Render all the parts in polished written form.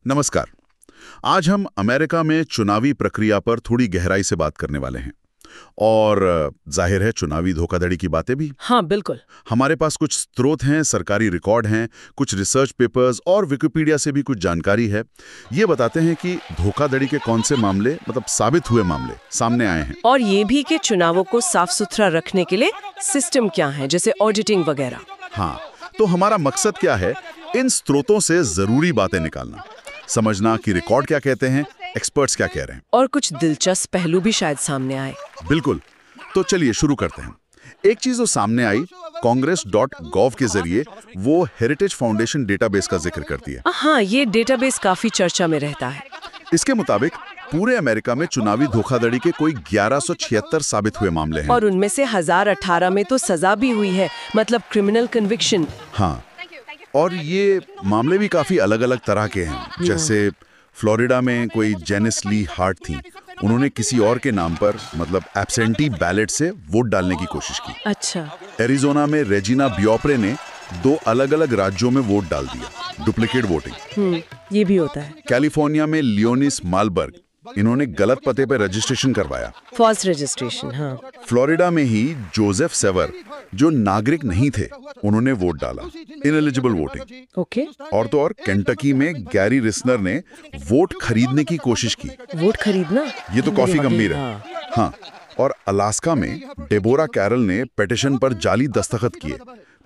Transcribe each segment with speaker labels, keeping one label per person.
Speaker 1: नमस्कार। आज हम अमेरिका में चुनावी प्रक्रिया पर थोड़ी गहराई से बात करने वाले हैं और जाहिर है चुनावी धोखाधड़ी की बातें भी।
Speaker 2: हाँ बिल्कुल।
Speaker 1: हमारे पास कुछ स्रोत हैं, सरकारी रिकॉर्ड हैं, कुछ रिसर्च पेपर्स और विकिपीडिया से भी कुछ जानकारी है। ये बताते हैं कि धोखाधड़ी के कौन से मामले, मतलब साबित हुए मामले सामने आए हैं।
Speaker 2: और ये भी कि चुनावों को साफ सुथरा रखने के लिए सिस्टम क्या है, जैसे ऑडिटिंग वगैरह।
Speaker 1: हाँ, तो हमारा मकसद क्या है? इन स्रोतों से जरूरी बातें निकालना, समझना कि रिकॉर्ड क्या कहते हैं, एक्सपर्ट्स क्या कह रहे हैं,
Speaker 2: और कुछ दिलचस्प पहलू भी शायद सामने आए।
Speaker 1: बिल्कुल। तो चलिए शुरू करते हैं। एक चीज जो सामने आई, congress.gov के जरिए वो हेरिटेज फाउंडेशन डेटाबेस का जिक्र करती है।
Speaker 2: हाँ, ये डेटाबेस काफी चर्चा में रहता है।
Speaker 1: इसके मुताबिक पूरे अमेरिका में चुनावी धोखाधड़ी के कोई 1176 साबित हुए मामले हैं।
Speaker 2: और उनमें से 1018 में तो सजा भी हुई है, मतलब क्रिमिनल कन्विक्शन।
Speaker 1: हाँ, और ये मामले भी काफी अलग अलग तरह के हैं। जैसे फ्लोरिडा में कोई जेनिस ली हार्ट थी, उन्होंने किसी और के नाम पर, मतलब एब्सेंटी बैलेट से वोट डालने की कोशिश की।
Speaker 2: अच्छा।
Speaker 1: एरिजोना में रेजिना बियोप्रे ने 2 अलग-अलग राज्यों में वोट डाल दिया, डुप्लीकेट वोटिंग।
Speaker 2: ये भी होता है।
Speaker 1: कैलिफोर्निया में लियोनिस मालबर्ग, इन्होंने गलत पते पर रजिस्ट्रेशन करवाया।
Speaker 2: False registration. हाँ।
Speaker 1: फ्लोरिडा में ही जोसेफ सेवर, जो नागरिक नहीं थे, उन्होंने वोट डाला, इनएलिजिबल वोटिंग।
Speaker 2: ओके।
Speaker 1: और तो और केंटकी में गैरी रिस्नर ने वोट खरीदने की कोशिश की।
Speaker 2: वोट खरीदना,
Speaker 1: ये तो काफी गंभीर है।
Speaker 2: हाँ।
Speaker 1: हाँ, और अलास्का में डेबोरा कैरल ने पिटीशन पर जाली दस्तखत किए,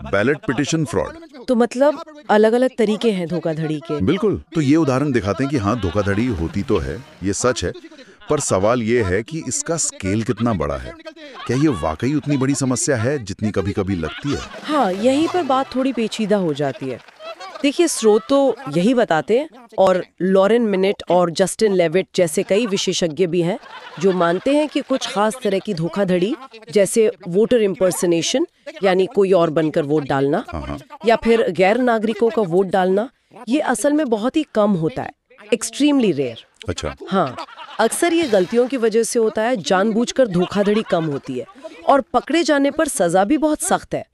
Speaker 1: बैलेट पिटीशन फ्रॉड।
Speaker 2: तो मतलब अलग अलग तरीके हैं धोखाधड़ी के।
Speaker 1: बिल्कुल। तो ये उदाहरण दिखाते हैं कि हाँ, धोखाधड़ी होती तो है, ये सच है, पर सवाल ये है कि इसका स्केल कितना बड़ा है। क्या ये वाकई उतनी बड़ी समस्या है जितनी कभी कभी लगती है?
Speaker 2: हाँ, यहीं पर बात थोड़ी पेचीदा हो जाती है। देखिए, स्रोत तो यही बताते हैं, और लॉरेन मिनेट और जस्टिन लेविट जैसे कई विशेषज्ञ भी हैं जो मानते हैं कि कुछ खास तरह की धोखाधड़ी, जैसे वोटर इम्पर्सनेशन, यानी कोई और बनकर वोट डालना, या फिर गैर नागरिकों का वोट डालना, ये असल में बहुत ही कम होता है, एक्सट्रीमली रेयर।
Speaker 1: अच्छा।
Speaker 2: हाँ, अक्सर ये गलतियों की वजह से होता है, जानबूझकर धोखाधड़ी कम होती है, और पकड़े जाने पर सजा भी बहुत सख्त है।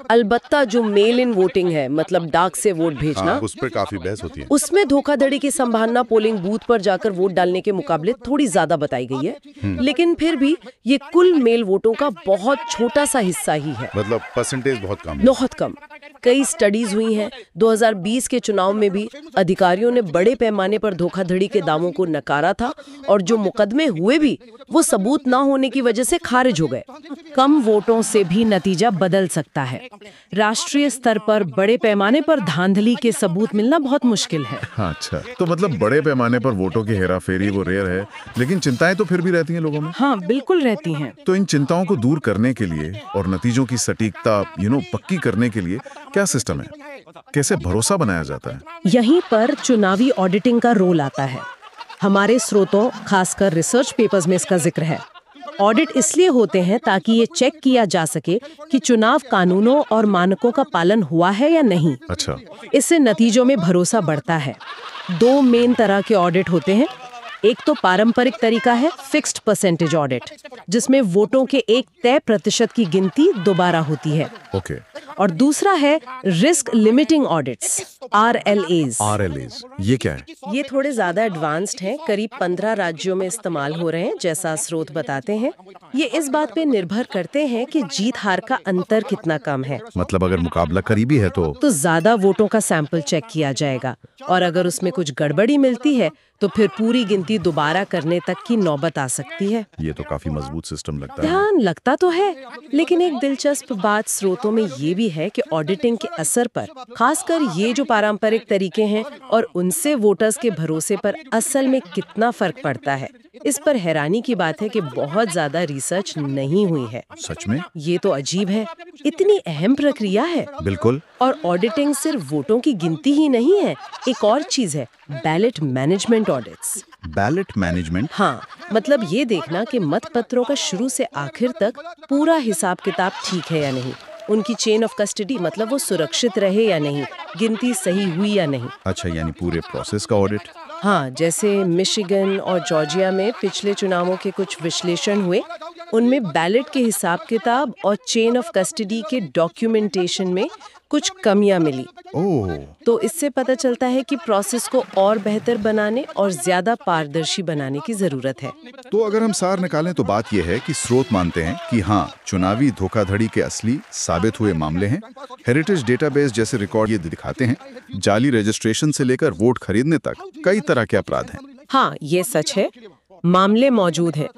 Speaker 2: अलबत्ता जो मेल इन वोटिंग है, मतलब डाक से वोट भेजना,
Speaker 1: उस पर काफी बहस होती है।
Speaker 2: उसमें धोखाधड़ी की संभावना पोलिंग बूथ पर जाकर वोट डालने के मुकाबले थोड़ी ज्यादा बताई गई है। लेकिन फिर भी ये कुल मेल वोटों का बहुत छोटा सा हिस्सा ही है,
Speaker 1: मतलब परसेंटेज बहुत कम है।
Speaker 2: बहुत कम। कई स्टडीज हुई हैं। 2020 के चुनाव में भी अधिकारियों ने बड़े पैमाने पर धोखाधड़ी के दावों को नकारा था, और जो मुकदमे हुए भी वो सबूत न होने की वजह से खारिज हो गए।
Speaker 3: कम वोटों से भी नतीजा बदल सकता है। राष्ट्रीय स्तर पर बड़े पैमाने पर धांधली के सबूत मिलना बहुत मुश्किल है।
Speaker 4: हाँ, अच्छा, तो मतलब बड़े पैमाने पर वोटों की हेराफेरी वो रेयर है, लेकिन चिंताएं तो फिर भी रहती हैं लोगों में।
Speaker 3: हाँ बिल्कुल रहती हैं।
Speaker 4: तो इन चिंताओं को दूर करने के लिए और नतीजों की सटीकता पक्की करने के लिए क्या सिस्टम है? कैसे भरोसा बनाया जाता है?
Speaker 3: यहीं पर चुनावी ऑडिटिंग का रोल आता है। हमारे स्रोतों, खासकर रिसर्च पेपर्स में इसका जिक्र है। ऑडिट इसलिए होते हैं ताकि ये चेक किया जा सके कि चुनाव कानूनों और मानकों का पालन हुआ है या नहीं।
Speaker 4: अच्छा।
Speaker 3: इससे नतीजों में भरोसा बढ़ता है। 2 मेन तरह के ऑडिट होते हैं। एक तो पारंपरिक तरीका है फिक्स्ड परसेंटेज ऑडिट, जिसमें वोटों के एक तय प्रतिशत की गिनती दोबारा होती है।
Speaker 4: ओके।
Speaker 3: और दूसरा है risk limiting audits, RLAs।
Speaker 4: RLAs, ये क्या है?
Speaker 2: ये थोड़े ज्यादा एडवांस्ड हैं, करीब 15 राज्यों में इस्तेमाल हो रहे हैं, जैसा स्रोत बताते हैं। ये इस बात पे निर्भर करते हैं कि जीत हार का अंतर कितना कम है।
Speaker 4: मतलब अगर मुकाबला करीबी है तो
Speaker 2: ज्यादा वोटों का सैंपल चेक किया जाएगा, और अगर उसमें कुछ गड़बड़ी मिलती है तो फिर पूरी गिनती दोबारा करने तक की नौबत आ सकती है।
Speaker 4: ये तो काफी मजबूत सिस्टम लगता है।
Speaker 2: ध्यान लगता तो है, लेकिन एक दिलचस्प बात स्रोतों में ये भी है कि ऑडिटिंग के असर पर, खासकर ये जो पारंपरिक तरीके हैं और उनसे वोटर्स के भरोसे पर असल में कितना फर्क पड़ता है। इस पर हैरानी की बात है कि बहुत ज्यादा रिसर्च नहीं हुई है।
Speaker 4: सच में?
Speaker 2: ये तो अजीब है, इतनी अहम प्रक्रिया है।
Speaker 4: बिल्कुल।
Speaker 2: और ऑडिटिंग सिर्फ वोटों की गिनती ही नहीं है, एक और चीज है, ballot management audits.
Speaker 4: Ballot management?
Speaker 2: हाँ, मतलब ये देखना कि मतपत्रों का शुरू से आखिर तक पूरा हिसाब किताब ठीक है या नहीं, उनकी चेन ऑफ कस्टडी, मतलब वो सुरक्षित रहे या नहीं, गिनती सही हुई या नहीं।
Speaker 4: अच्छा, यानी पूरे प्रोसेस का ऑडिट।
Speaker 2: हाँ, जैसे मिशिगन और जॉर्जिया में पिछले चुनावों के कुछ विश्लेषण हुए, उनमें बैलेट के हिसाब किताब और चेन ऑफ कस्टडी के डॉक्यूमेंटेशन में कुछ कमियां मिली।
Speaker 4: ओह,
Speaker 2: तो इससे पता चलता है कि प्रोसेस को और बेहतर बनाने और ज्यादा पारदर्शी बनाने की जरूरत है।
Speaker 4: तो अगर हम सार निकालें तो बात यह है कि स्रोत मानते हैं कि हाँ, चुनावी धोखाधड़ी के असली साबित हुए मामले हैं। हेरिटेज डेटाबेस जैसे रिकॉर्ड ये दिखाते हैं, जाली रजिस्ट्रेशन से लेकर वोट खरीदने तक कई तरह के अपराध हैं।
Speaker 2: हाँ, ये सच है, मामले मौजूद हैं,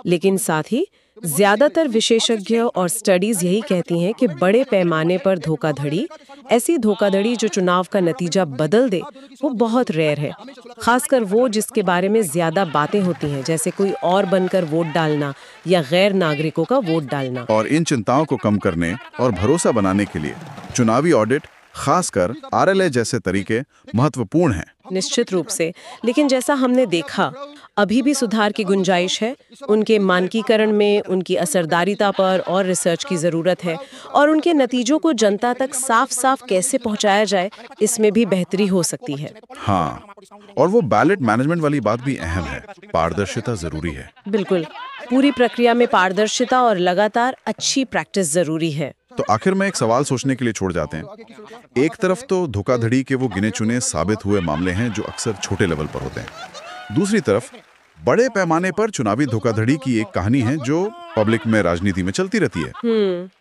Speaker 2: लेकिन साथ ही ज्यादातर विशेषज्ञ और स्टडीज यही कहती हैं कि बड़े पैमाने पर धोखाधड़ी, ऐसी धोखाधड़ी जो चुनाव का नतीजा बदल दे, वो बहुत रेयर है। खासकर वो जिसके बारे में ज्यादा बातें होती हैं, जैसे कोई और बनकर वोट डालना या गैर नागरिकों का वोट डालना।
Speaker 4: और इन चिंताओं को कम करने और भरोसा बनाने के लिए चुनावी ऑडिट, खासकर आरएलए जैसे तरीके महत्वपूर्ण हैं।
Speaker 2: निश्चित रूप से, लेकिन जैसा हमने देखा, अभी भी सुधार की गुंजाइश है। उनके मानकीकरण में, उनकी असरदारिता पर और रिसर्च की जरूरत है, और उनके नतीजों को जनता तक साफ साफ कैसे पहुंचाया जाए, इसमें भी बेहतरी हो सकती है।
Speaker 4: हाँ, और वो बैलेट मैनेजमेंट वाली बात भी अहम है। पारदर्शिता जरूरी है।
Speaker 2: बिल्कुल, पूरी प्रक्रिया में पारदर्शिता और लगातार अच्छी प्रैक्टिस जरूरी है।
Speaker 4: तो आखिर में एक सवाल सोचने के लिए छोड़ जाते हैं। एक तरफ तो धोखाधड़ी के वो गिने चुने साबित हुए मामले हैं जो अक्सर छोटे लेवल पर होते हैं। दूसरी तरफ बड़े पैमाने पर चुनावी धोखाधड़ी की एक कहानी है जो पब्लिक में, राजनीति में चलती रहती है।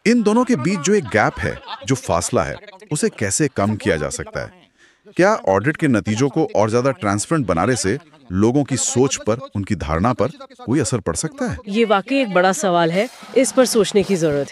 Speaker 4: इन दोनों के बीच जो एक गैप है, जो फासला है, उसे कैसे कम किया जा सकता है? क्या ऑडिट के नतीजों को और ज्यादा ट्रांसपेरेंट बनाने से लोगों की सोच पर, उनकी धारणा पर कोई असर पड़ सकता है?
Speaker 2: ये वाकई एक बड़ा सवाल है, इस पर सोचने की जरूरत है।